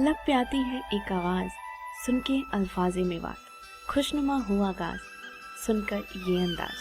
लब पे आती है एक आवाज, सुन के अल्फाज़े में बात, खुशनुमा हुआ आगाज, सुनकर ये अंदाज।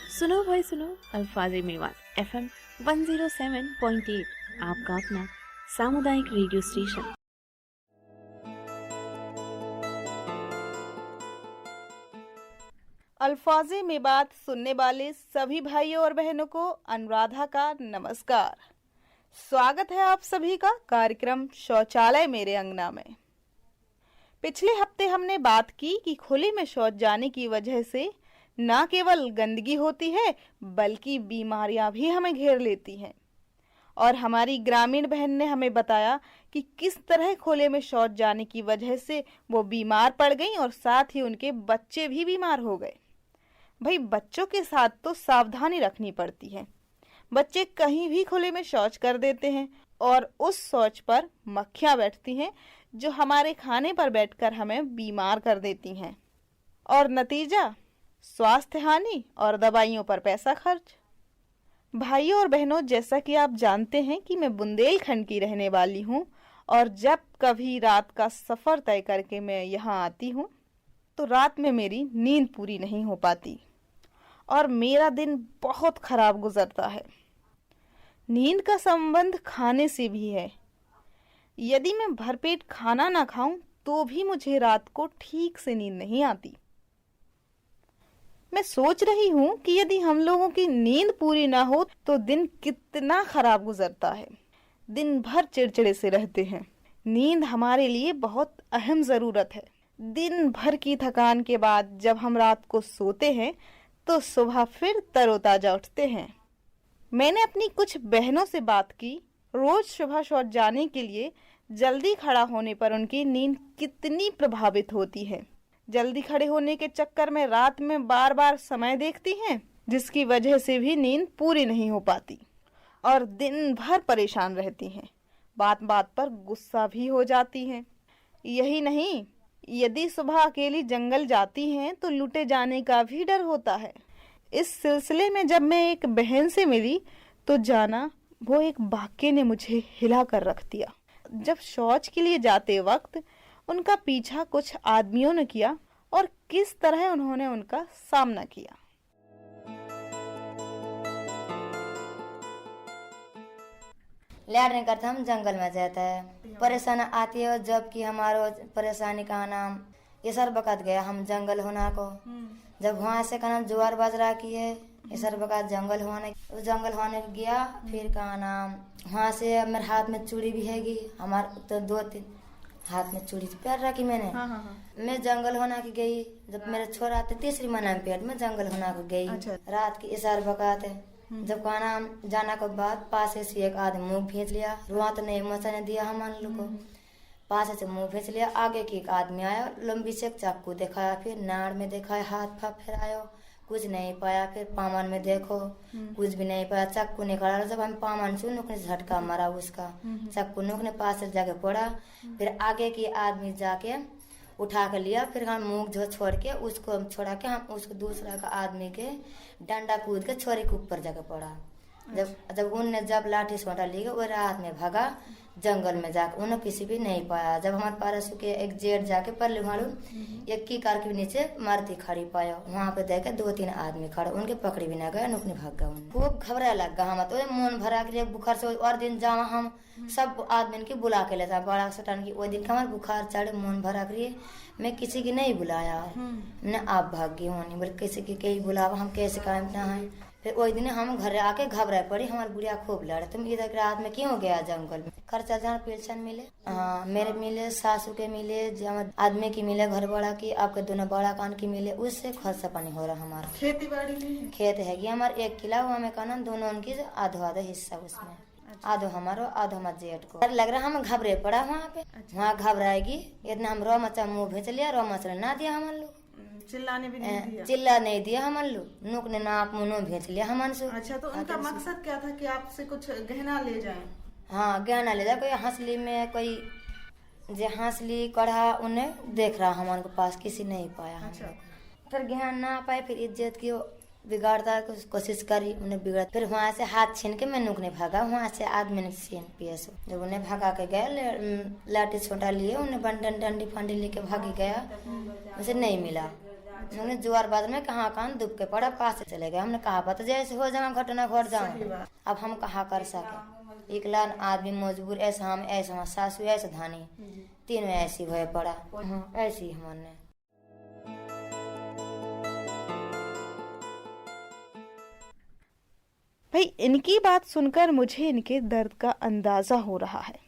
सुनो भाई सुनो, अल्फाज़े में बात। FM 107.8 आपका अपना सामुदायिक रेडियो स्टेशन। अल्फाज़े में बात सुनने वाले सभी भाइयों और बहनों को अनुराधा का नमस्कार। स्वागत है आप सभी का कार्यक्रम शौचालय मेरे अंगना में। पिछले हफ्ते हमने बात की कि खुले में शौच जाने की वजह से न केवल गंदगी होती है बल्कि बीमारियां भी हमें घेर लेती हैं। और हमारी ग्रामीण बहन ने हमें बताया कि किस तरह खुले में शौच जाने की वजह से वो बीमार पड़ गई और साथ ही उनके बच्चे भी बीमार हो गए। भाई बच्चों के साथ तो सावधानी रखनी पड़ती है। बच्चे कहीं भी खुले में शौच कर देते हैं और उस शौच पर मक्खियां बैठती हैं जो हमारे खाने पर बैठकर हमें बीमार कर देती हैं। और नतीजा स्वास्थ्य हानि और दवाइयों पर पैसा खर्च। भाइयों और बहनों, जैसा कि आप जानते हैं कि मैं बुंदेलखंड की रहने वाली हूँ और जब कभी रात का सफर तय करके मैं यहाँ आती हूँ तो रात में मेरी नींद पूरी नहीं हो पाती और मेरा दिन बहुत खराब गुजरता है। नींद का संबंध खाने से भी है। यदि मैं भरपेट खाना ना खाऊं तो भी मुझे रात को ठीक से नींद नहीं आती। मैं सोच रही हूं कि यदि हम लोगों की नींद पूरी ना हो तो दिन कितना खराब गुजरता है। दिन भर चिड़चिड़े से रहते हैं। नींद हमारे लिए बहुत अहम जरूरत है। दिन भर की थकान के बाद जब हम रात को सोते हैं तो सुबह फिर तरोताजा उठते हैं। मैंने अपनी कुछ बहनों से बात की। रोज सुबह शौच जाने के लिए जल्दी खड़ा होने पर उनकी नींद कितनी प्रभावित होती है। जल्दी खड़े होने के चक्कर में रात में बार बार समय देखती हैं, जिसकी वजह से भी नींद पूरी नहीं हो पाती और दिन भर परेशान रहती हैं। बात बात पर गुस्सा भी हो जाती हैं। यही नहीं, यदि सुबह अकेली जंगल जाती हैं तो लूटे जाने का भी डर होता है। इस सिलसिले में जब मैं एक बहन से मिली तो जाना वो एक वाक्य ने मुझे हिला कर रख दिया। जब शौच के लिए जाते वक्त उनका पीछा कुछ आदमियों ने किया और किस तरह उन्होंने उनका सामना किया। लैटरिन करते हम जंगल में जाता है, परेशानी आती है। जबकि हमारो परेशानी का नाम ये सर बकत गया हम जंगल होना को। जब वहाँ से का नाम जुआर बाजरा की है ये सर बकत जंगल होने गया। फिर का नाम वहाँ से मेरे हाथ में चूड़ी भी हैगी। हमारे तो 2-3 हाथ में चूड़ी पैर रखी मैंने। मैं जंगल होना की गई। जब मेरे छोरा थे तीसरी महीना में पेट में जंगल होना को गई। रात की इशार बकत है। जब का नाम जाना के बाद पास से एक आदमी मुँह भेज लिया। रुआ तो नहीं मचा ने दिया हम लोग को। पास से मुँह भेज लिया। आगे की एक आदमी आया, लंबी से चाकू दिखाया, फिर नाड़ में दिखाया, हाथ फा फिरायो, कुछ नहीं पाया। फिर पामन में देखो, कुछ भी नहीं पाया। चाकू निकाला। जब हम पामन से नुकने झटका मारा उसका, चाकू नुकने पास से जाके पड़ा। फिर आगे की आदमी जाके उठा के लिया। फिर हम मुँह जो छोड़ के उसको छोड़ा के हम उसको दूसरा का आदमी के डंडा कूद के छोरे के ऊपर जाके पड़ा। जब उनने जब लाठी सोटा ली वो रात में भागा जंगल में जाकर। उन्हें किसी भी नहीं पाया। जब हमारे पारस के एक जेठ जाके परले मालूम एक की कार के नीचे मारती खड़ी पाया। वहाँ पे देखे 2-3 आदमी खड़े, उनके पकड़ी भी न गए, नुकने भाग गए। खूब घबरा लग गया। हम तो मन भरा के बुखार से और दिन जावा हम सब आदमी की बुला के लेता बड़ा सटान की। वो दिन का हमारे बुखार चढ़े, मन भरा करिए, मैं किसी की नहीं बुलाया। मैंने आप भाग गई होनी बोले किसी की कहीं बुलावा हम कैसे काम ना है। फिर वही दिन हम घर आके घबरा पड़ी। हमारी बुढ़िया खूब लड़े, तुम इधर रात में क्यों गया जंगल में। खर्चा जहाँ पेंशन मिले, हाँ मेरे मिले, सासू के मिले, आदमी की मिले, घर बड़ा की, आपके दोनों बड़ा कान की मिले, उससे खर्चा पानी हो रहा। हमारा खेती बाड़ी नहीं, खेत है हमारे 1 किला हुआ में कहना दोनों उनकी आधो हिस्सा उसमें। आधो हमारो आधो हमारे जेठ को। लग रहा हम घबरे पड़ा वहाँ पे। वहाँ घबराएगी इतना हम रो मचा मुँह भेज लिया। रो मचा ना दिया हम लोग, चिल्लाने भी नहीं दिया। चिल्ला नहीं दिया हम लोग, नुक ने नाप मुनो भेज लिया हम। अच्छा, तो उनका मकसद क्या था कि आपसे कुछ गहना ले जाएं? हाँ गहना ले जाए। कोई हंसली में कोई जे हंसली कढ़ा उन्हें देख रहा हमारे पास किसी नहीं पाया। अच्छा। फिर गहना ना पाए फिर इज्जत की बिगाड़ता कोशिश करी, उन्हें बिगड़ा। फिर वहाँ से हाथ छीन के मैं नुकने भागा, वहाँ से आदमी ने छीन पीएसओ। जब उन्हें भागा के गया, लाठी छोटा लिए, उन्हें डंडी फंडी लेके भागी गया, उसे नहीं मिला। उन्होंने जुआर बाद में कहाँ दुब के पड़ा, पास से चले गए। हमने कहा पता जैसे हो जाऊँ घटना घट जाऊँ, अब हम कहाँ कर सके। एक लान आदमी मजबूर, ऐसा हम ऐसा सासू ऐसा धानी, तीनों ऐसी भय पड़ा, ऐसी हमने। भाई इनकी बात सुनकर मुझे इनके दर्द का अंदाजा हो रहा है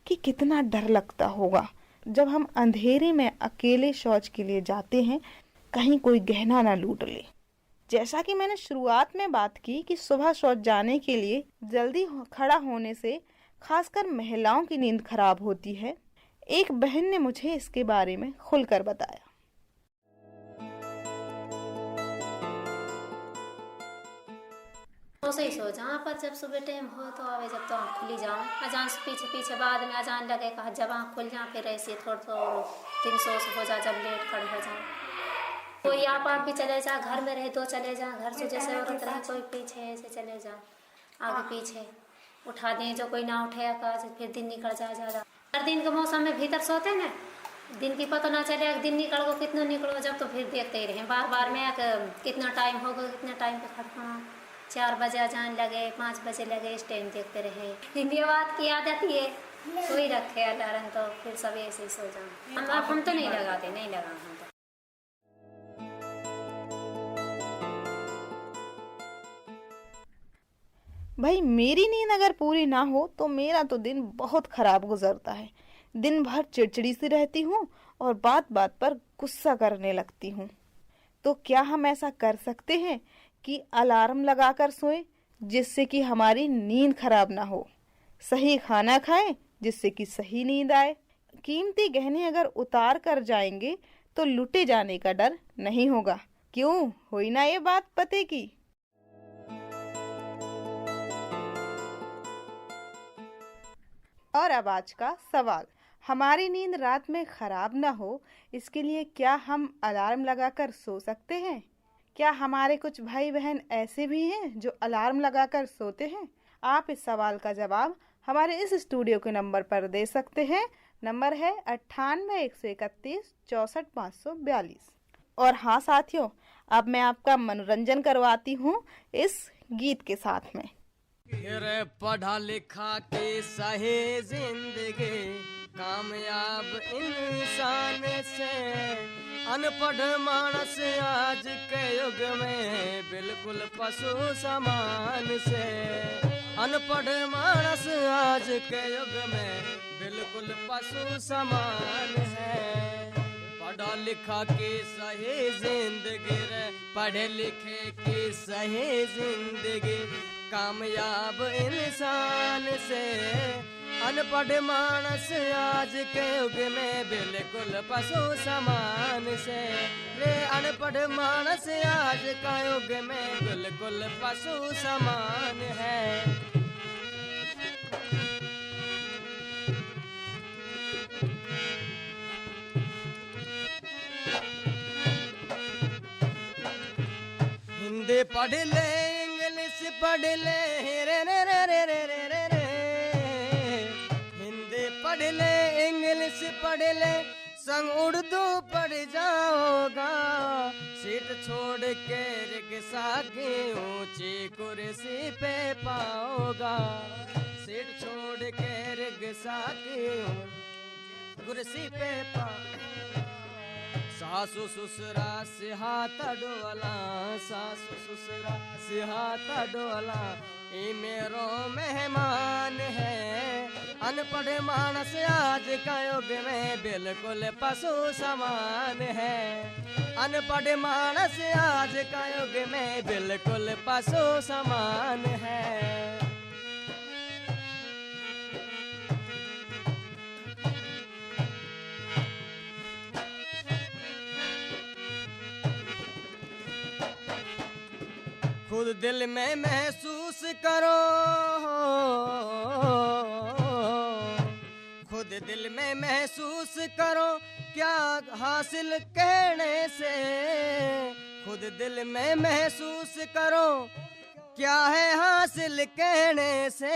कि कितना डर लगता होगा जब हम अंधेरे में अकेले शौच के लिए जाते हैं, कहीं कोई गहना ना लूट ले। जैसा कि मैंने शुरुआत में बात की कि सुबह शौच जाने के लिए जल्दी खड़ा होने से खासकर महिलाओं की नींद खराब होती है। एक बहन ने मुझे इसके बारे में खुलकर बताया। तो सही सो जहाँ पर जब सुबह टाइम हो तो आवे, जब तो आँख खुली जाऊँ, अजान से पीछे पीछे बाद में अजान लगे, कहा जब आँख खुल जाए फिर ऐसे थोड़ा तो 300 हो जा, जब लेट खड़ हो जाए। कोई आप भी चले जा, घर में रहे तो चले जा, घर से जैसे औरत रहे कोई पीछे ऐसे चले जा, आगे पीछे उठा दें, जो कोई ना उठे काज, फिर दिन निकल जाए ज़्यादा। हर दिन के मौसम में भीतर सोते ना, दिन की पता ना चले, दिन निकल गो कितना निकलो, जब तो फिर देखते ही रहे बार बार में कितना टाइम होगा, कितना टाइम पे खटना, 4 बजे अजान लगे, 5 बजे लगे, इस टाइम देखते रहे। ये बात की आदत ये कोई रखे अलार्म तो फिर सब ऐसे सो जाए। हम तो नहीं लगाते, नहीं लगा हम तो। भाई मेरी नींद अगर पूरी ना हो तो मेरा तो दिन बहुत खराब गुजरता है। दिन भर चिड़चिड़ी सी रहती हूँ और बात बात पर गुस्सा करने लगती हूँ। तो क्या हम ऐसा कर सकते हैं कि अलार्म लगाकर सोएं जिससे कि हमारी नींद खराब ना हो, सही खाना खाएं जिससे कि सही नींद आए, कीमती गहने अगर उतार कर जाएंगे तो लुटे जाने का डर नहीं होगा। क्यों हुई ना ये बात पते की। और अब आज का सवाल, हमारी नींद रात में खराब ना हो इसके लिए क्या हम अलार्म लगाकर सो सकते हैं? क्या हमारे कुछ भाई बहन ऐसे भी हैं जो अलार्म लगाकर सोते हैं? आप इस सवाल का जवाब हमारे इस स्टूडियो के नंबर पर दे सकते हैं। नंबर है 98-131-64-542। और हाँ साथियों, अब मैं आपका मनोरंजन करवाती हूँ इस गीत के साथ में। पढ़ा लिखा के सही जिंदगी कामयाब इंसान से, अनपढ़ मानस आज के युग में बिल्कुल पशु समान से। अनपढ़ मानस आज के युग में बिल्कुल पशु समान है। पढ़ा लिखा की सही जिंदगी रे, पढ़े लिखे की सही जिंदगी कामयाब इंसान से। अनपढ़ मानस आज के युग में बिल्कुल पशु समान से। रे अनपढ़ मानस आज का युग में बिल्कुल पशु समान है। हिंदी पढ़ ले, इंग्लिश पढ़ ले, रे रे रे रे रे रे रे रे। हिंदी पढ़ ले, इंग्लिश पढ़ ले, संग उर्दू पढ़ जाओगा। सीट छोड़ के रिक्शा की ऊंची कुर्सी पे पाओगा। सीट छोड़ के रिक्शा की कुर्सी पे पाओगा। सासु ससुरा से हाथ डोला, सासु ससुरा से हाथ डोला, ये मेरो मेहमान है। अनपढ़ मानस आज का युग में बिल्कुल पशु समान है। अनपढ़ मानस आज का युग में बिल्कुल पशु समान है। खुद दिल में महसूस करो, खुद दिल में महसूस करो, क्या हासिल कहने से। खुद दिल में महसूस करो क्या है हासिल कहने से।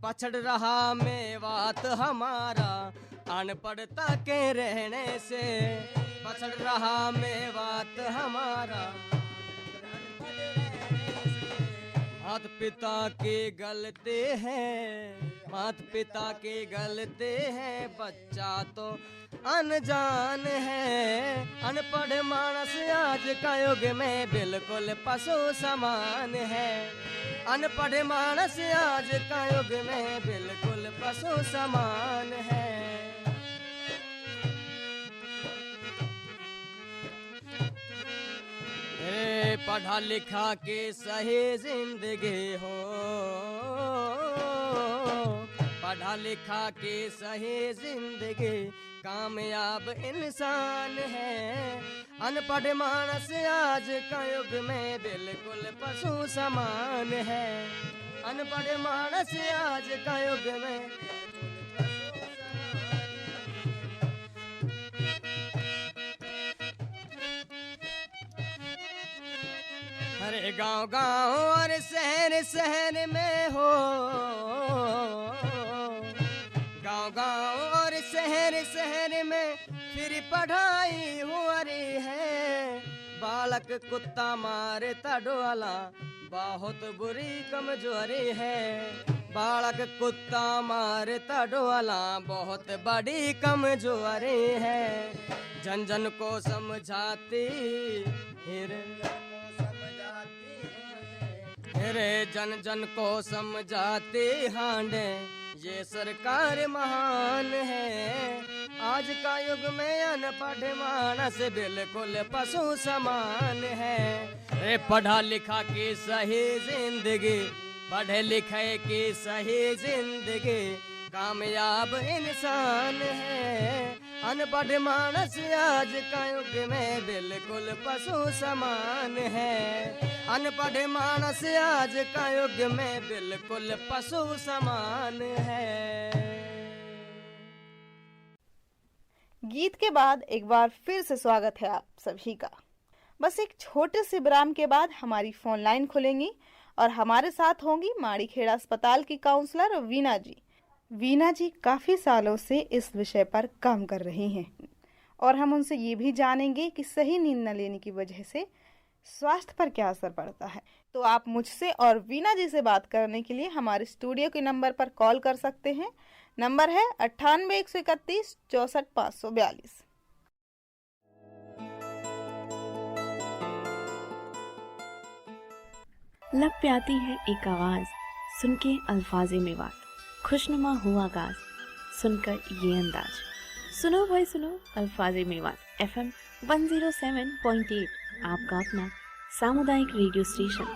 पछड़ रहा मेवात हमारा अनपढ़ता के रहने से। पछड़ रहा मेवात हमारा। मात पिता के गलते हैं, मात पिता के गलते हैं, बच्चा तो अनजान है। अनपढ़ मानस आज का युग में बिल्कुल पशु समान है। अनपढ़ मानस आज का युग में बिल्कुल पशु समान है। पढ़ा लिखा के सही जिंदगी हो, पढ़ा लिखा के सही जिंदगी कामयाब इंसान है। अनपढ़ मानस आज का युग में बिल्कुल पशु समान है। अनपढ़ मानस आज का युग में हरे गांव गांव और शहर शहर में हो, गांव गांव और शहर शहर में फिर पढ़ाई हो रही है। बालक कुत्ता मारता डोला बहुत बुरी कमजोरी है। बालक कुत्ता मारता डोला बहुत बड़ी कमजोरी है। जन जन को समझाती रे, जन जन को समझाते हांडे ये सरकार महान है। आज का युग में अनपढ़ मानस बिल्कुल पशु समान है। रे पढ़ा लिखा की सही जिंदगी, पढ़े लिखे की सही जिंदगी कामयाब इंसान है। अनपढ़ मानस आज का युग में बिल्कुल पशु समान है। अनपढ़ मानस आज का युग में बिल्कुल पशु समान है। गीत के बाद एक बार फिर से स्वागत है आप सभी का। बस एक छोटे से विराम के बाद हमारी फोन लाइन खुलेंगी और हमारे साथ होंगी माड़ीखेड़ा अस्पताल की काउंसलर वीना जी। वीना जी काफ़ी सालों से इस विषय पर काम कर रही हैं और हम उनसे ये भी जानेंगे कि सही नींद न लेने की वजह से स्वास्थ्य पर क्या असर पड़ता है। तो आप मुझसे और वीना जी से बात करने के लिए हमारे स्टूडियो के नंबर पर कॉल कर सकते हैं। नंबर है 98 131 64 542। लब पे आती है एक आवाज, सुन के अल्फाज़े में बात, खुशनुमा हुआ आगाज, सुनकर ये अंदाज। सुनो भाई सुनो, अल्फाज़े में बात, FM 107.8 आपका अपना सामुदायिक रेडियो स्टेशन।